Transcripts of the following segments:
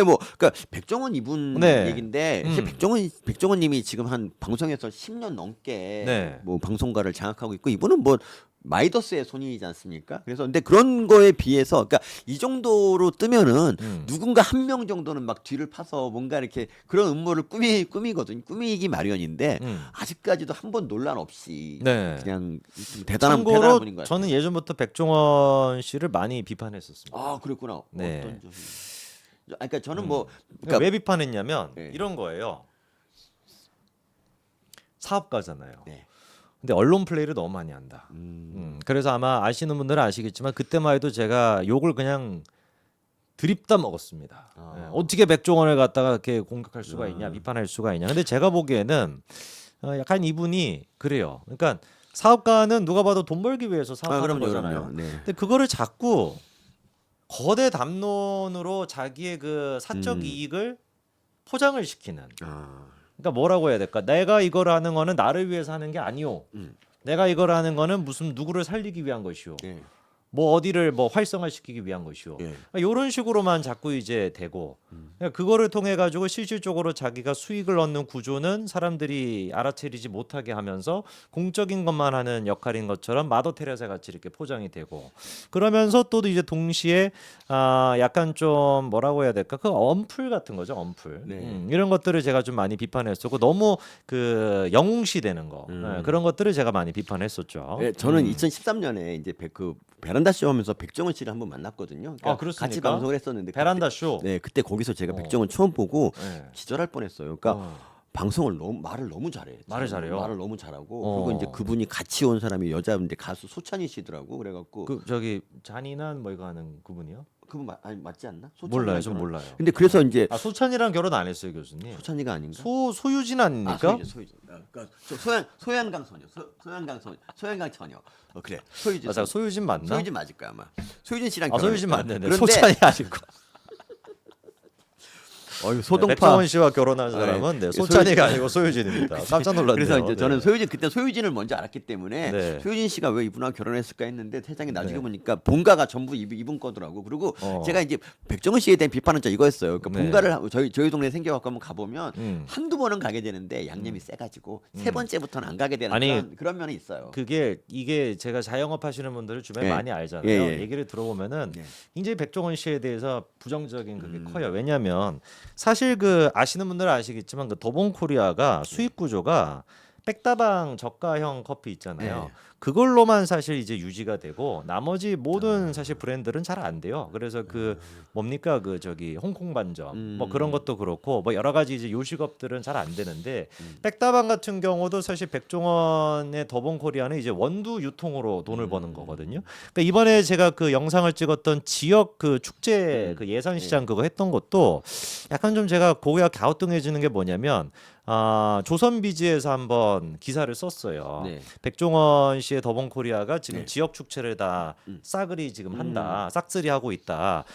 네, 뭐 그러니까 백종원 이분 네. 얘긴데 사실 백종원님이 지금 한 방송에서 10년 넘게 네. 뭐 방송가를 장악하고 있고 이분은 뭐 마이더스의 손님이지 않습니까? 그래서 근데 그런 거에 비해서 그러니까 이 정도로 뜨면은 누군가 한 명 정도는 막 뒤를 파서 뭔가 이렇게 그런 음모를 꾸미거든 꾸미기 마련인데 아직까지도 한 번 논란 없이 네. 그냥 좀 대단한 참고로 분인 것 같아요. 저는 예전부터 백종원 씨를 많이 비판했었습니다. 아, 그랬구나. 네. 어떤 점이? 그러니까 저는 뭐 그러니까 왜 비판했냐면 네. 이런 거예요. 사업가잖아요. 네. 근데 언론 플레이를 너무 많이 한다. 그래서 아마 아시는 분들은 아시겠지만 그때만 해도 제가 욕을 그냥 드립다 먹었습니다. 예, 어떻게 백종원을 갖다가 이렇게 공격할 수가 있냐, 비판할 수가 있냐. 근데 제가 보기에는 약간 이분이 그래요. 그러니까 사업가는 누가 봐도 돈 벌기 위해서 사업하는 거잖아요. 그럼요. 네. 근데 그거를 자꾸 거대 담론으로 자기의 그 사적 이익을 포장을 시키는. 그러니까 뭐라고 해야 될까? 내가 이걸 하는 거는 나를 위해서 하는 게 아니오. 내가 이걸 하는 거는 무슨 누구를 살리기 위한 것이오. 네. 뭐 어디를 뭐 활성화시키기 위한 것이오. 예. 이런 식으로만 자꾸 이제 되고 그러니까 그거를 통해 가지고 실질적으로 자기가 수익을 얻는 구조는 사람들이 알아채리지 못하게 하면서 공적인 것만 하는 역할인 것처럼 마더 테레사 같이 이렇게 포장이 되고 그러면서 또 이제 동시에 약간 좀 뭐라고 해야 될까 그 언플 같은 거죠 언플 네. 이런 것들을 제가 좀 많이 비판했었고 너무 그 영웅시되는 거 그런 것들을 제가 많이 비판했었죠. 예, 저는 2013년에 이제 그 베란다 쇼 하면서 백종원 씨를 한번 만났거든요. 그러니까 그렇습니까? 같이 방송을 했었는데 베란다 그때, 쇼. 네, 그때 거기서 제가 백종원 처음 보고 네. 기절할 뻔했어요. 그러니까 방송을 말을 너무 잘해. 말을 잘해요? 말을 너무 잘하고 그리고 이제 그분이 같이 온 사람이 여자인데 가수 소찬희 씨더라고. 그래갖고 그 저기 잔인한 뭐 이거 하는 그분이요? 그분 맞지 않나? 몰라요, 소찬이랑 전 결혼. 몰라요. 근데 그래서 이제 소찬이랑 결혼 안 했어요, 교수님. 소찬이가 아닌가? 소유진 아닙니까? 소유진. 그러니까 소양강 소녀. 소양강 처녀. 그래. 소유진. 맞아, 소유진 맞나? 소유진 맞을 거야 아마. 소유진 씨랑 소유진 결혼했다. 맞네. 그런데 소찬이 아니고. 소동파 백종원 씨와 결혼한 사람은 네, 소찬이가 아니고 소유진입니다. 깜짝 놀랐네요. 그래서 이제 네. 저는 그때 소유진을 먼저 알았기 때문에 네. 소유진 씨가 왜 이분하고 결혼했을까 했는데 세상에 나중에 보니까 본가가 전부 이분 거더라고. 그리고 제가 이제 백종원 씨에 대한 비판은 이거였어요. 그러니까 네. 본가를 저희 동네에 생겨갖고 한번 가보면 한두 번은 가게 되는데 양념이 세가지고 세 번째부터는 안 가게 되는 아니, 그런 면이 있어요. 이게 제가 자영업 하시는 분들을 주변에 예. 많이 알잖아요. 예. 얘기를 들어보면은 예. 굉장히 백종원 씨에 대해서 부정적인 그게 커요. 왜냐하면 사실 그 아시는 분들은 아시겠지만 그 더본코리아가 수익 구조가 백다방 저가형 커피 있잖아요. 예. 그걸로만 사실 이제 유지가 되고 나머지 모든 사실 브랜드는 잘 안 돼요. 그래서 그 뭡니까 그 저기 홍콩 반점 뭐 그런 것도 그렇고 뭐 여러 가지 이제 요식업들은 잘 안 되는데 백다방 같은 경우도 사실 백종원의 더본코리아는 이제 원두 유통으로 돈을 버는 거거든요. 그러니까 이번에 제가 그 영상을 찍었던 지역 그 축제 그 예산시장 그거 했던 것도 약간 좀 제가 고개가 갸우뚱해지는 게 뭐냐면 조선비지에서 한번 기사를 썼어요. 네. 백종원 씨의 더본코리아가 지금 네. 지역 축제를 다 싸그리 지금 한다, 싹쓸이 하고 있다.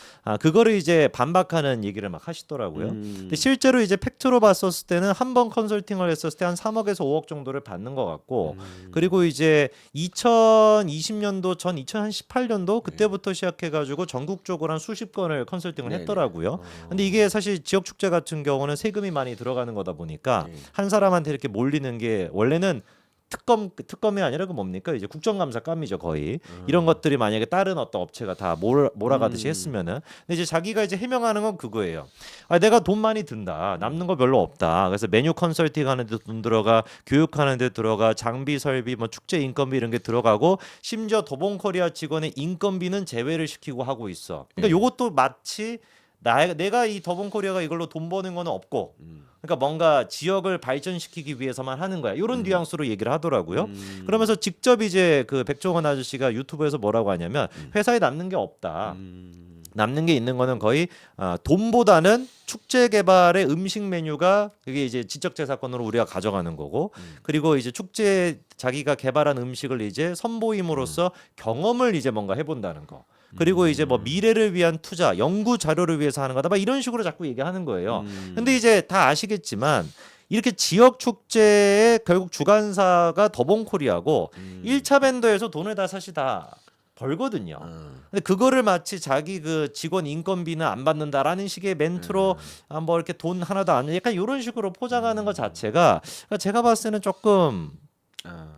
그거를 이제 반박하는 얘기를 막 하시더라고요. 근데 실제로 이제 팩트로 봤었을 때는 한 번 컨설팅을 했었을 때 한 3억에서 5억 정도를 받는 것 같고, 그리고 이제 2020년도 전 2018년도 그때부터 시작해가지고 전국적으로 한 수십 건을 컨설팅을 네네. 했더라고요. 근데 이게 사실 지역 축제 같은 경우는 세금이 많이 들어가는 거다 보니까 한 사람한테 이렇게 몰리는 게 원래는 특검이 아니라 그 뭡니까 이제 국정감사감이죠 거의 이런 것들이 만약에 다른 어떤 업체가 다 몰아가듯이 했으면은 근데 이제 자기가 이제 해명하는 건 그거예요. 내가 돈 많이 든다 남는 거 별로 없다 그래서 메뉴 컨설팅 하는데 돈 들어가 교육하는데 들어가 장비 설비 뭐 축제 인건비 이런 게 들어가고 심지어 더본코리아 직원의 인건비는 제외를 시키고 하고 있어. 그러니까 요것도 마치 내가 이 더본코리아가 이걸로 돈 버는 거는 없고 그러니까 뭔가 지역을 발전시키기 위해서만 하는 거야. 이런 뉘앙스로 얘기를 하더라고요. 그러면서 직접 이제 그 백종원 아저씨가 유튜브에서 뭐라고 하냐면 회사에 남는 게 없다. 남는 게 있는 거는 거의 돈보다는 축제 개발의 음식 메뉴가 그게 이제 지적재산권으로 우리가 가져가는 거고 그리고 이제 축제 자기가 개발한 음식을 이제 선보임으로써 경험을 이제 뭔가 해본다는 거. 그리고 이제 뭐 미래를 위한 투자, 연구 자료를 위해서 하는 거다. 막 이런 식으로 자꾸 얘기하는 거예요. 근데 이제 다 아시겠지만 이렇게 지역 축제의 결국 주관사가 더본코리아고 1차 밴더에서 돈을 다 사실 다 벌거든요. 근데 그거를 마치 자기 그 직원 인건비는 안 받는다라는 식의 멘트로 뭐 이렇게 돈 하나도 안 약간 이런 식으로 포장하는 것 자체가 그러니까 제가 봤을 때는 조금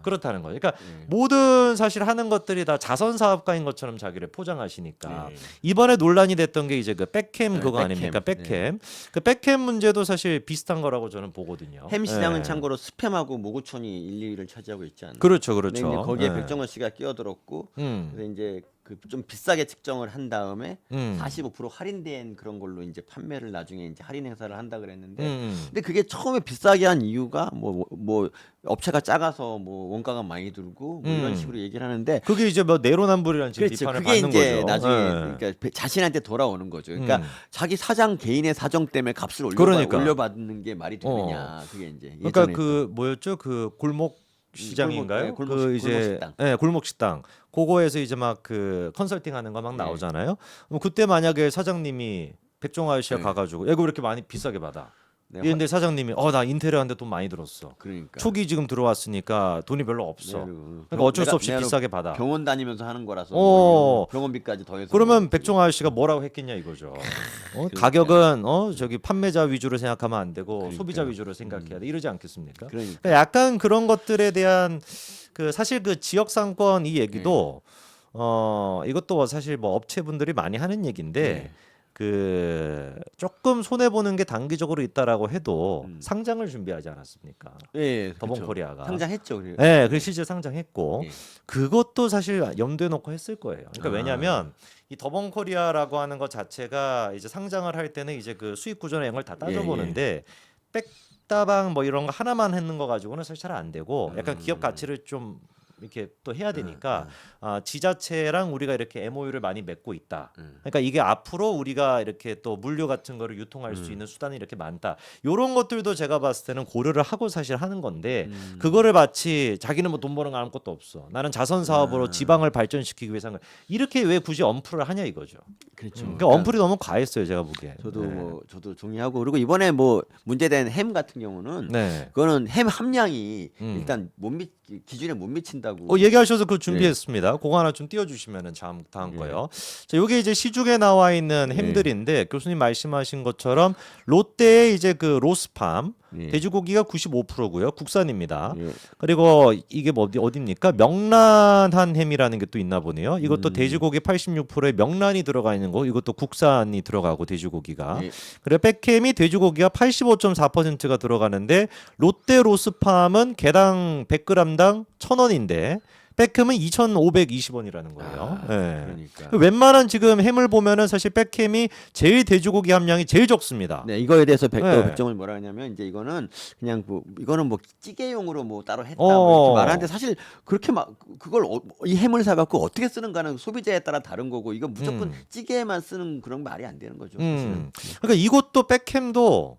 그렇다는 거예요. 그러니까 모든 사실 하는 것들이 다 자선 사업가인 것처럼 자기를 포장하시니까 이번에 논란이 됐던 게 이제 그 백캠 그거 백캠. 아닙니까? 백캠. 그 백캠 문제도 사실 비슷한 거라고 저는 보거든요. 햄 시장은 예. 참고로 스팸하고 모구촌이 1, 2위를 차지하고 있지 않나요? 그렇죠, 근데 그렇죠. 이제 거기에 예. 백종원 씨가 끼어들었고 음. 그래서 이제 그 좀 비싸게 측정을 한 다음에 45% 할인된 그런 걸로 이제 판매를 나중에 이제 할인 행사를 한다 그랬는데 근데 그게 처음에 비싸게 한 이유가 뭐 업체가 작아서 뭐 원가가 많이 들고 뭐 이런 식으로 얘기를 하는데 그게 이제 뭐 내로남불이라는 지금 그렇죠. 비판을 그게 받는 이제 거죠. 나중에 예. 그러니까 자신한테 돌아오는 거죠. 그러니까 자기 사장 개인의 사정 때문에 값을 그러니까. 올려받는 게 말이 되느냐. 그게 이제 그러니까 예전에 그 뭐였죠? 그 골목 시장인가요? 골목 이제 골목식당. 예, 골목식당. 그거에서 이제 막 그 컨설팅 하는 거 막 나오잖아요. 그럼 그때 만약에 사장님이 백종원 아저씨가 네. 가가지고 야, 이거 왜 이렇게 많이 비싸게 받아? 네, 근데 사장님이 나 인테리어 하는데 돈 많이 들었어. 그러니까 초기 지금 들어왔으니까 돈이 별로 없어. 그러니까 그러니까 어쩔 수 없이 비싸게 받아. 병원 다니면서 하는 거라서 병원비까지 더해서 그러면 백종원 아저씨가 뭐라고 했겠냐 이거죠. 가격은 저기 판매자 위주로 생각하면 안 되고 소비자 위주로 생각해야 돼. 이러지 않겠습니까? 그러니까 약간 그런 것들에 대한 그 사실 그 지역 상권 이 얘기도 이것도 사실 뭐 업체분들이 많이 하는 얘기인데 그 조금 손해 보는 게 단기적으로 있다라고 해도 상장을 준비하지 않았습니까? 예, 더본코리아가 상장했죠. 네, 그 실제 상장했고 예. 그것도 사실 염두에 놓고 했을 거예요. 그러니까 왜냐하면 이 더본코리아라고 하는 것 자체가 이제 상장을 할 때는 이제 그 수익 구조나 이런 걸 다 따져보는데 백다방 뭐 이런 거 하나만 했는 거 가지고는 사실 잘 안 되고 약간 기업 가치를 좀 이렇게 또 해야 되니까 지자체랑 우리가 이렇게 MOU를 많이 맺고 있다. 그러니까 이게 앞으로 우리가 이렇게 또 물류 같은 거를 유통할 수 있는 수단이 이렇게 많다. 이런 것들도 제가 봤을 때는 고려를 하고 사실 하는 건데 그거를 마치 자기는 뭐 돈 버는 거 아무것도 없어. 나는 자선 사업으로 지방을 발전시키기 위해서 한 거야. 이렇게 왜 굳이 엄프를 하냐 이거죠. 그렇죠. 그러니까 엄풀이 너무 과했어요, 제가 보기에. 저도 동의하고 그리고 이번에 뭐 문제된 햄 같은 경우는 그거는 햄 함량이 일단 기준에 못 미친다고. 얘기하셔서 그 준비했습니다. 그거 하나 좀 띄워주시면은 다음 거요. 자, 요게 이제 시중에 나와 있는 햄들인데 교수님 말씀하신 것처럼 롯데의 이제 그 로스팜 돼지고기가 95%고요. 국산입니다. 그리고 이게 뭐 어디입니까? 명란한 햄이라는 게 또 있나 보네요. 이것도 돼지고기 86%에 명란이 들어가 있는 거. 이것도 국산이 들어가고 돼지고기가. 그리고 백햄이 돼지고기가 85.4%가 들어가는데 롯데 로스팜은 개당 100g당 1,000원인데 백햄은 2,520원이라는 거예요. 그러니까. 웬만한 지금 햄을 보면은 사실 백햄이 제일 돼지고기 함량이 제일 적습니다. 네, 이거에 대해서 백종원이 뭐라 하냐면 이제 이거는 그냥 이거는 뭐 찌개용으로 뭐 따로 했다 뭐 이렇게 말하는데 사실 그렇게 막 그걸 이 햄을 사갖고 어떻게 쓰는가는 소비자에 따라 다른 거고 이거 무조건 찌개에만 쓰는 그런 말이 안 되는 거죠. 사실은. 그러니까 이것도 백햄도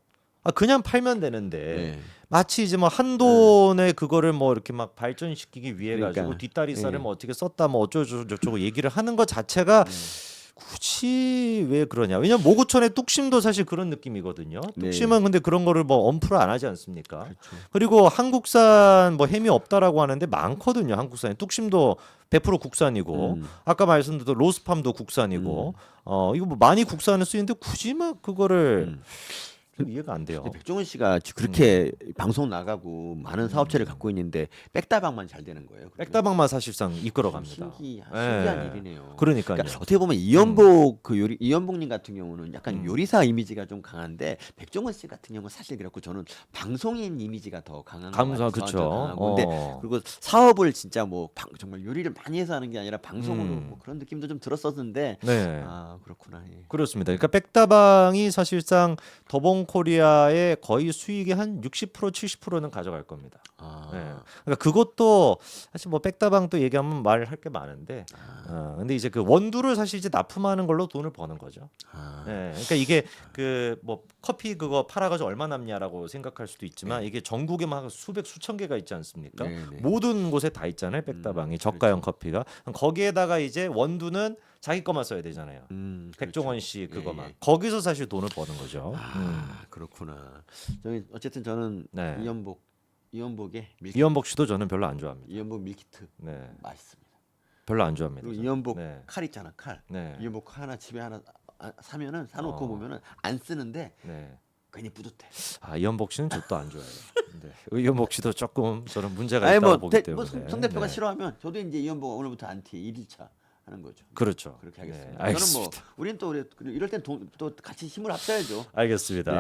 그냥 팔면 되는데 마치 이제 뭐 한돈에 그거를 뭐 이렇게 막 발전시키기 위해 가지고 뒷다리살을 뭐 어떻게 썼다 뭐 어쩌고저쩌고 얘기를 하는 것 자체가 굳이 왜 그러냐? 왜냐면 모구천의 뚝심도 사실 그런 느낌이거든요. 뚝심은 근데 그런 거를 뭐 엄프를 안 하지 않습니까? 그리고 한국산 뭐 햄이 없다라고 하는데 많거든요. 한국산에 뚝심도 100% 국산이고 아까 말씀드린 로스팜도 국산이고 이거 뭐 많이 국산을 쓰이는데 굳이 막 그거를 이해가 안 돼요. 백종원 씨가 그렇게 방송 나가고 많은 사업체를 갖고 있는데 백다방만 잘 되는 거예요. 백다방만 사실상 이끌어갑니다. 신기한 일이네요. 그러니까요. 그러니까 어떻게 보면 이연복 이연복님 같은 경우는 약간 요리사 이미지가 좀 강한데 백종원 씨 같은 경우는 사실 그렇고 저는 방송인 이미지가 더 강한 것 같아요. 그렇죠. 근데 그리고 사업을 진짜 뭐 정말 요리를 많이 해서 하는 게 아니라 방송으로 뭐 그런 느낌도 좀 들었었는데 그렇구나. 그렇습니다. 그러니까 백다방이 사실상 더본코리아의 거의 수익의 한 60% 70%는 가져갈 겁니다. 그러니까 그것도 사실 뭐 백다방 또 얘기하면 말할 게 많은데, 근데 이제 그 원두를 사실 이제 납품하는 걸로 돈을 버는 거죠. 그러니까 이게 그 뭐 커피 그거 팔아가지고 얼마 남냐라고 생각할 수도 있지만 이게 전국에 막 수백 수천 개가 있지 않습니까? 모든 곳에 다 있잖아요. 백다방이 저가형 커피가 거기에다가 이제 원두는 자기 것만 써야 되잖아요. 백종원 씨 그거만 거기서 사실 돈을 버는 거죠. 그렇구나. 어쨌든 저는 이연복의 이연복 씨도 저는 별로 안 좋아합니다. 이연복 밀키트 네. 맛있습니다. 별로 안 좋아합니다. 그리고 저는. 이연복 네. 칼 있잖아 칼. 네. 이연복 칼 하나 집에 하나 사면은 사놓고 어. 보면은 안 쓰는데 네. 괜히 뿌듯해. 아 이현복 씨는 저도 안 좋아해요. 네. 이현복 씨도 조금 저는 문제가 아니 있다고 뭐, 보기 뭐 때문에. 송 대표가 네. 싫어하면 저도 이제 이연복 오늘부터 안티 1일차 하는 거죠. 그렇죠. 그렇게 네, 하겠습니다. 알겠습니다. 저는 뭐 우리는 또 이럴 땐 또 같이 힘을 합쳐야죠. 알겠습니다. 네.